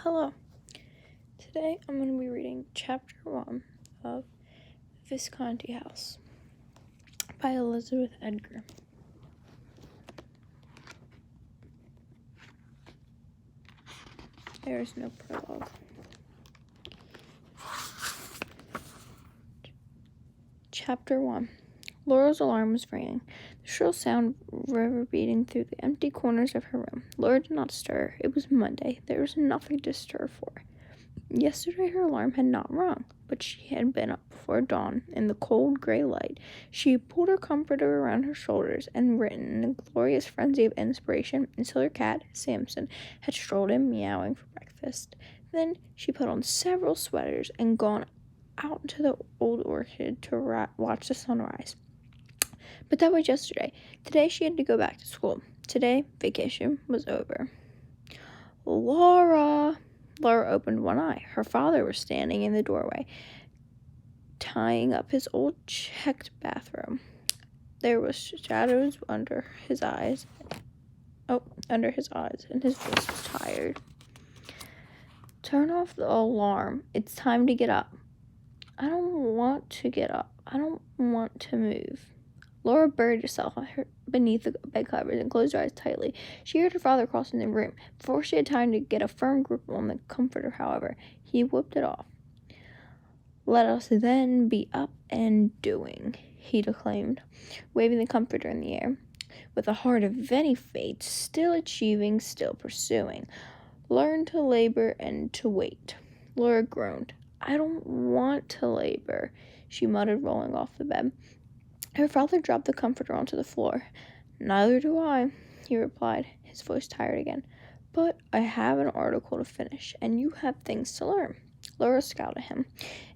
Hello. Today I'm going to be reading Chapter 1 of Visconti House by Elizabeth Edgar. There is no prologue. Chapter 1. Laura's alarm was ringing, the shrill sound reverberating through the empty corners of her room. Laura did not stir. It was Monday. There was nothing to stir for. Yesterday her alarm had not rung, but she had been up before dawn in the cold gray light. She had pulled her comforter around her shoulders and written in a glorious frenzy of inspiration until her cat, Samson, had strolled in meowing for breakfast. Then she put on several sweaters and gone out to the old orchard to watch the sunrise. But that was yesterday. Today she had to go back to school. Today vacation was over. Laura opened one eye. Her father was standing in the doorway, tying up his old checked bathrobe. There was shadows under his eyes, and his voice was tired. Turn off the alarm. It's time to get up. I don't want to get up. I don't want to move. Laura buried herself beneath the bed covers and closed her eyes tightly. She heard her father crossing the room. Before she had time to get a firm grip on the comforter, however, he whipped it off. Let us then be up and doing, he declaimed, waving the comforter in the air. With a heart of any fate, still achieving, still pursuing. Learn to labor and to wait. Laura groaned. I don't want to labor, she muttered, rolling off the bed. Her father dropped the comforter onto the floor. Neither do I, he replied, his voice tired again. But I have an article to finish, and you have things to learn. Laura scowled at him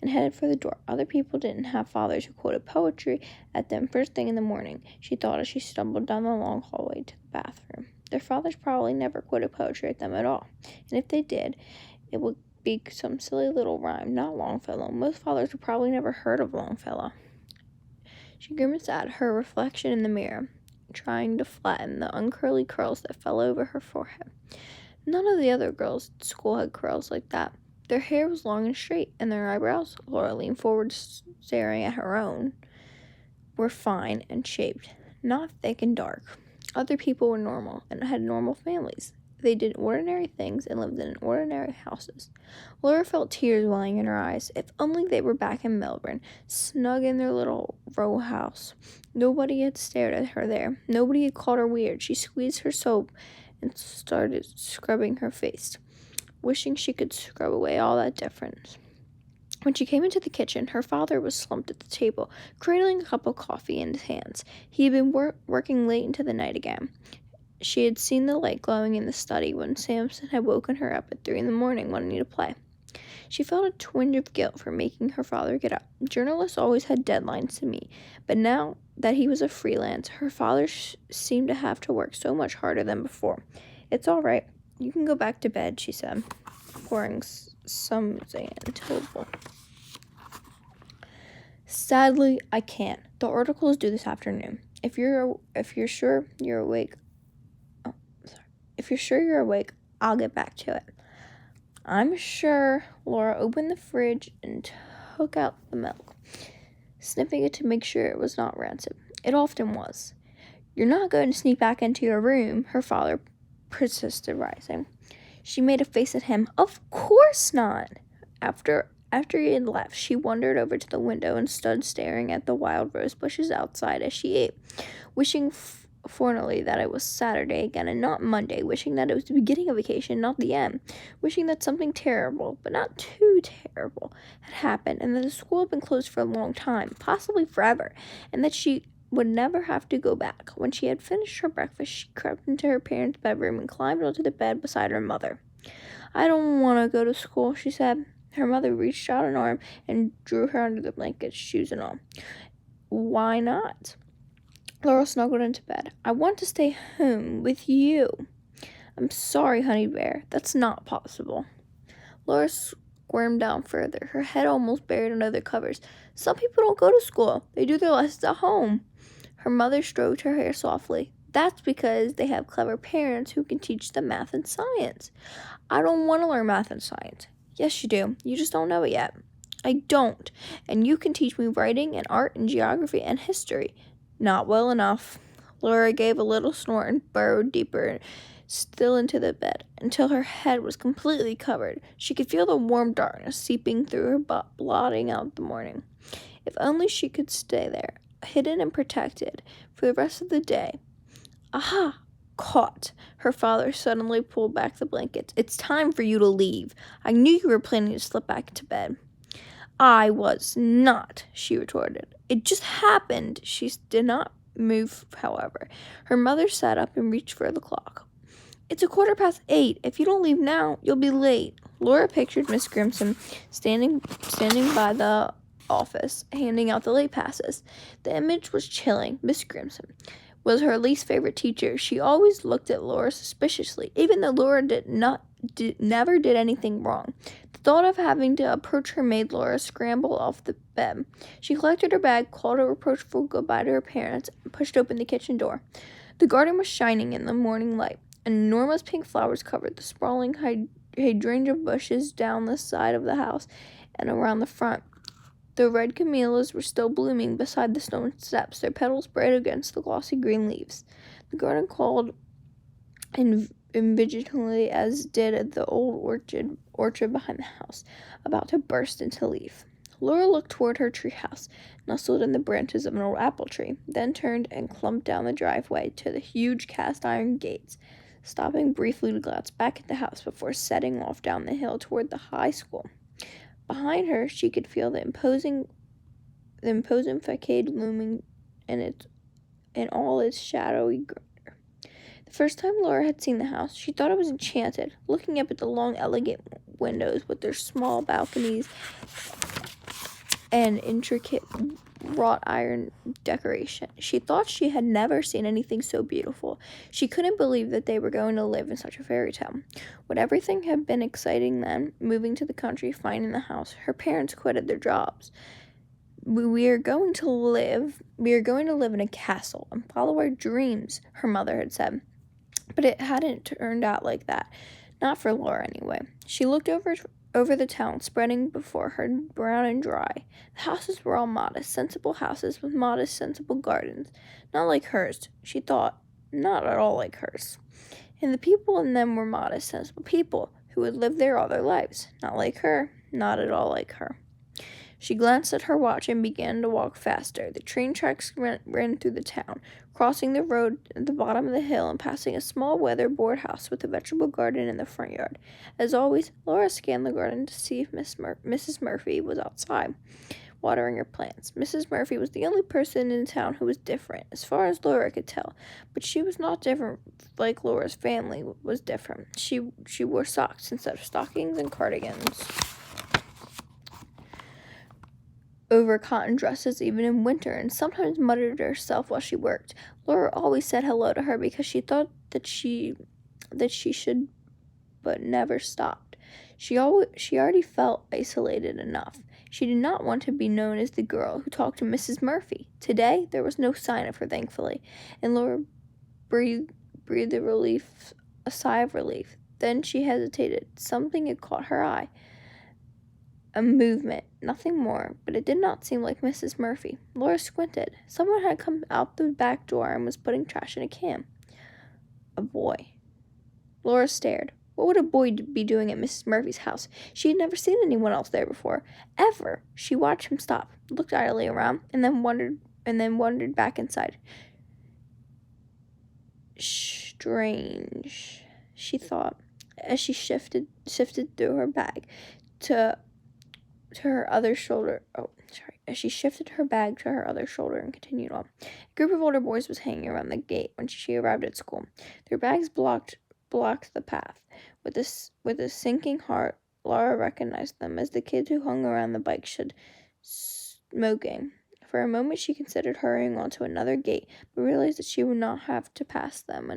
and headed for the door. Other people didn't have fathers who quoted poetry at them first thing in the morning, she thought as she stumbled down the long hallway to the bathroom. Their fathers probably never quoted poetry at them at all, and if they did, it would be some silly little rhyme, not Longfellow. Most fathers had probably never heard of Longfellow. She grimaced at her reflection in the mirror, trying to flatten the uncurly curls that fell over her forehead. None of the other girls at school had curls like that. Their hair was long and straight, and their eyebrows, Laura leaned forward staring at her own, were fine and shaped, not thick and dark. Other people were normal and had normal families. They did ordinary things and lived in ordinary houses. Laura felt tears welling in her eyes. If only they were back in Melbourne, snug in their little row house. Nobody had stared at her there. Nobody had called her weird. She squeezed her soap and started scrubbing her face, wishing she could scrub away all that difference. When she came into the kitchen, her father was slumped at the table, cradling a cup of coffee in his hands. He had been working late into the night again. She had seen the light glowing in the study when Samson had woken her up at 3 a.m. wanting to play. She felt a twinge of guilt for making her father get up. Journalists always had deadlines to meet, but now that he was a freelance, her father seemed to have to work so much harder than before. It's all right. You can go back to bed, she said, pouring some sand into a bowl. Sadly, I can't. The article is due this afternoon. If you're sure you're awake, I'll get back to it. I'm sure. Laura opened the fridge and took out the milk, sniffing it to make sure it was not rancid. It often was. You're not going to sneak back into your room, her father persisted, rising. She made a face at him. Of course not. After he had left, she wandered over to the window and stood staring at the wild rose bushes outside as she ate, wishing fortunately that it was Saturday again and not Monday, wishing that it was the beginning of vacation, not the end, wishing that something terrible, but not too terrible, had happened, and that the school had been closed for a long time, possibly forever, and that she would never have to go back. When she had finished her breakfast, she crept into her parents' bedroom and climbed onto the bed beside her mother. I don't want to go to school, she said. Her mother reached out an arm and drew her under the blankets, shoes and all. Why not? Laura snuggled into bed. I want to stay home with you. I'm sorry, honey bear. That's not possible. Laura squirmed down further, her head almost buried under the covers. Some people don't go to school. They do their lessons at home. Her mother stroked her hair softly. That's because they have clever parents who can teach them math and science. I don't want to learn math and science. Yes, you do. You just don't know it yet. I don't. And you can teach me writing and art and geography and history. Not well enough. Laura gave a little snort and burrowed deeper still into the bed until her head was completely covered. She could feel the warm darkness seeping through her butt, blotting out the morning. If only she could stay there, hidden and protected, for the rest of the day. Aha! Caught. Her father suddenly pulled back the blankets. It's time for you to leave. I knew you were planning to slip back into bed. I was not, she retorted. It just happened. She did not move, however. Her mother sat up and reached for the clock. It's 8:15. If you don't leave now, you'll be late. Laura pictured Miss Grimson standing by the office, handing out the late passes. The image was chilling. Miss Grimson was her least favorite teacher. She always looked at Laura suspiciously, even though Laura never did anything wrong. The thought of having to approach her made Laura scramble off the bed. She collected her bag, called a reproachful goodbye to her parents, and pushed open the kitchen door. The garden was shining in the morning light. Enormous pink flowers covered the sprawling hydrangea bushes down the side of the house and around the front. The red camellias were still blooming beside the stone steps, their petals bright against the glossy green leaves. The garden called invigilantly, as did the old orchard behind the house, about to burst into leaf. Laura looked toward her treehouse, nestled in the branches of an old apple tree, then turned and clumped down the driveway to the huge cast-iron gates, stopping briefly to glance back at the house before setting off down the hill toward the high school. Behind her, she could feel the imposing facade looming in all its shadowy grandeur. The first time Laura had seen the house, she thought it was enchanted, looking up at the long, elegant windows with their small balconies and intricate wrought iron decoration. She thought she had never seen anything so beautiful. She couldn't believe that they were going to live in such a fairy tale. Would everything have been exciting then, moving to the country, finding the house? Her parents quitted their jobs. We are going to live in a castle and follow our dreams, her mother had said. But it hadn't turned out like that. Not for Laura, anyway. She looked over the town spreading before her, brown and dry. The houses were all modest, sensible houses with modest, sensible gardens. Not like hers, she thought. Not at all like hers. And the people in them were modest, sensible people who would live there all their lives. Not like her. Not at all like her. She glanced at her watch and began to walk faster. The train tracks ran through the town, crossing the road at the bottom of the hill and passing a small weatherboard house with a vegetable garden in the front yard. As always, Laura scanned the garden to see if Mrs. Murphy was outside, watering her plants. Mrs. Murphy was the only person in town who was different, as far as Laura could tell. But she was not different like Laura's family was different. She wore socks instead of stockings and cardigans over cotton dresses even in winter, and sometimes muttered to herself while she worked. Laura always said hello to her because she thought that she should, but never stopped. She already felt isolated enough. She did not want to be known as the girl who talked to Mrs. Murphy. Today there was no sign of her, thankfully, and Laura breathed a sigh of relief. Then she hesitated. Something had caught her eye. A movement, nothing more, but it did not seem like Mrs. Murphy. Laura squinted. Someone had come out the back door and was putting trash in a can. A boy. Laura stared. What would a boy be doing at Mrs. Murphy's house? She had never seen anyone else there before. Ever. She watched him stop, looked idly around, and then wandered back inside. Strange, she thought, as she sifted through her bag to her other shoulder. As she shifted her bag to her other shoulder and continued on. A group of older boys was hanging around the gate when she arrived at school. Their bags blocked the path. With a sinking heart, Laura recognized them as the kids who hung around the bike shed, smoking. For a moment, she considered hurrying on to another gate, but realized that she would not have to pass them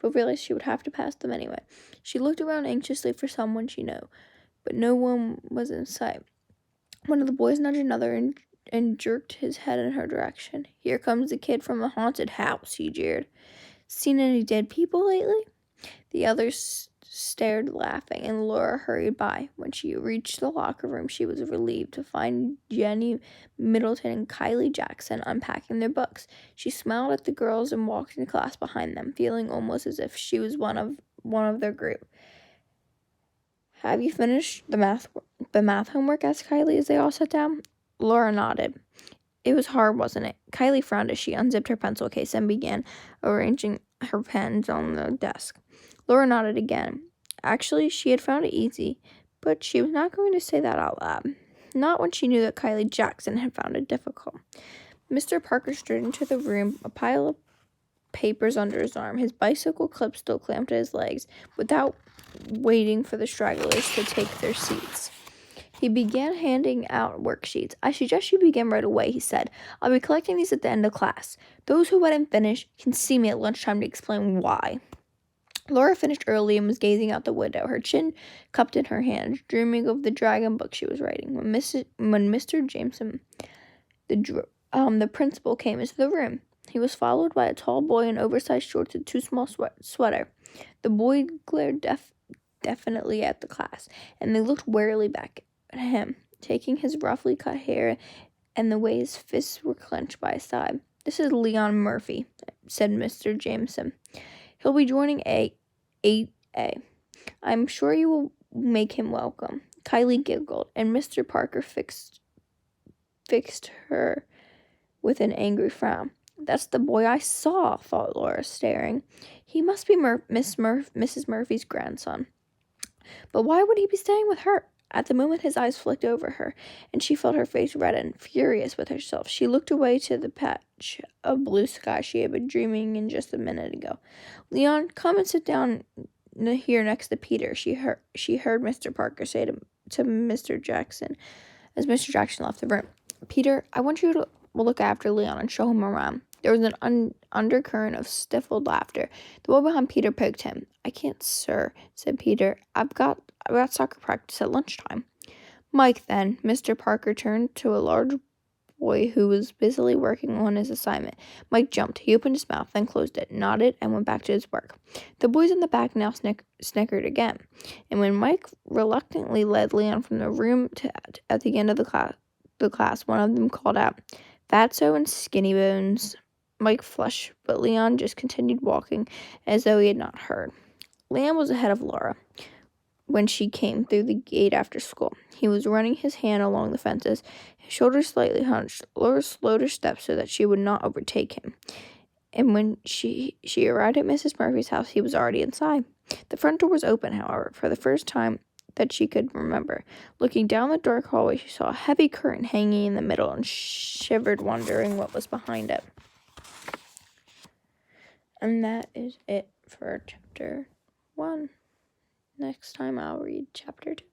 realized she would have to pass them anyway. She looked around anxiously for someone she knew, but no one was in sight. One of the boys nudged another and jerked his head in her direction. "Here comes the kid from the haunted house," he jeered. "Seen any dead people lately?" The others stared, laughing, and Laura hurried by. When she reached the locker room, she was relieved to find Jenny Middleton and Kylie Jackson unpacking their books. She smiled at the girls and walked into class behind them, feeling almost as if she was one of their group. "Have you finished the math homework?" asked Kylie as they all sat down. Laura nodded. "It was hard, wasn't it?" Kylie frowned as she unzipped her pencil case and began arranging her pens on the desk. Laura nodded again. Actually, she had found it easy, but she was not going to say that out loud. Not when she knew that Kylie Jackson had found it difficult. Mr. Parker strode into the room, a pile of papers under his arm, his bicycle clip still clamped to his legs, without waiting for the stragglers to take their seats. He began handing out worksheets. "I suggest you begin right away," he said. "I'll be collecting these at the end of class. Those who hadn't finished can see me at lunchtime to explain why." Laura finished early and was gazing out the window, her chin cupped in her hand, dreaming of the dragon book she was writing. When Mr. Jameson, the principal, came into the room, he was followed by a tall boy in oversized shorts and too small sweater. The boy glared definitely at the class, and they looked warily back at him, taking his roughly cut hair and the way his fists were clenched by his side. "This is Leon Murphy," said Mr. Jameson. "He'll be joining 8A. I'm sure you will make him welcome." Kylie giggled, and Mr. Parker fixed her with an angry frown. "That's the boy I saw," thought Laura, staring. "He must be Mrs. Murphy's grandson. But why would he be staying with her?" At the moment his eyes flicked over her, and she felt her face redden. Furious with herself, she looked away to the patch of blue sky she had been dreaming in just a minute ago. "Leon, come and sit down here next to Peter," she heard Mr. Parker say to Mr. Jackson as Mr. Jackson left the room. "Peter, I want you to look after Leon and show him around." There was an undercurrent of stifled laughter. The boy behind Peter poked him. "I can't, sir," said Peter. I've got soccer practice at lunchtime." "Mike, then." Mr. Parker turned to a large boy who was busily working on his assignment. Mike jumped. He opened his mouth, then closed it, nodded, and went back to his work. The boys in the back now snickered again, and when Mike reluctantly led Leon from the room at the end of the class, one of them called out, "Fatso and Skinny Bones." Mike flushed, but Leon just continued walking as though he had not heard. Leon was ahead of Laura when she came through the gate after school. He was running his hand along the fences, his shoulders slightly hunched. Laura slowed her steps so that she would not overtake him. And when she arrived at Mrs. Murphy's house, he was already inside. The front door was open, however, for the first time that she could remember. Looking down the dark hallway, she saw a heavy curtain hanging in the middle and shivered, wondering what was behind it. And that is it for chapter 1. Next time I'll read chapter 2.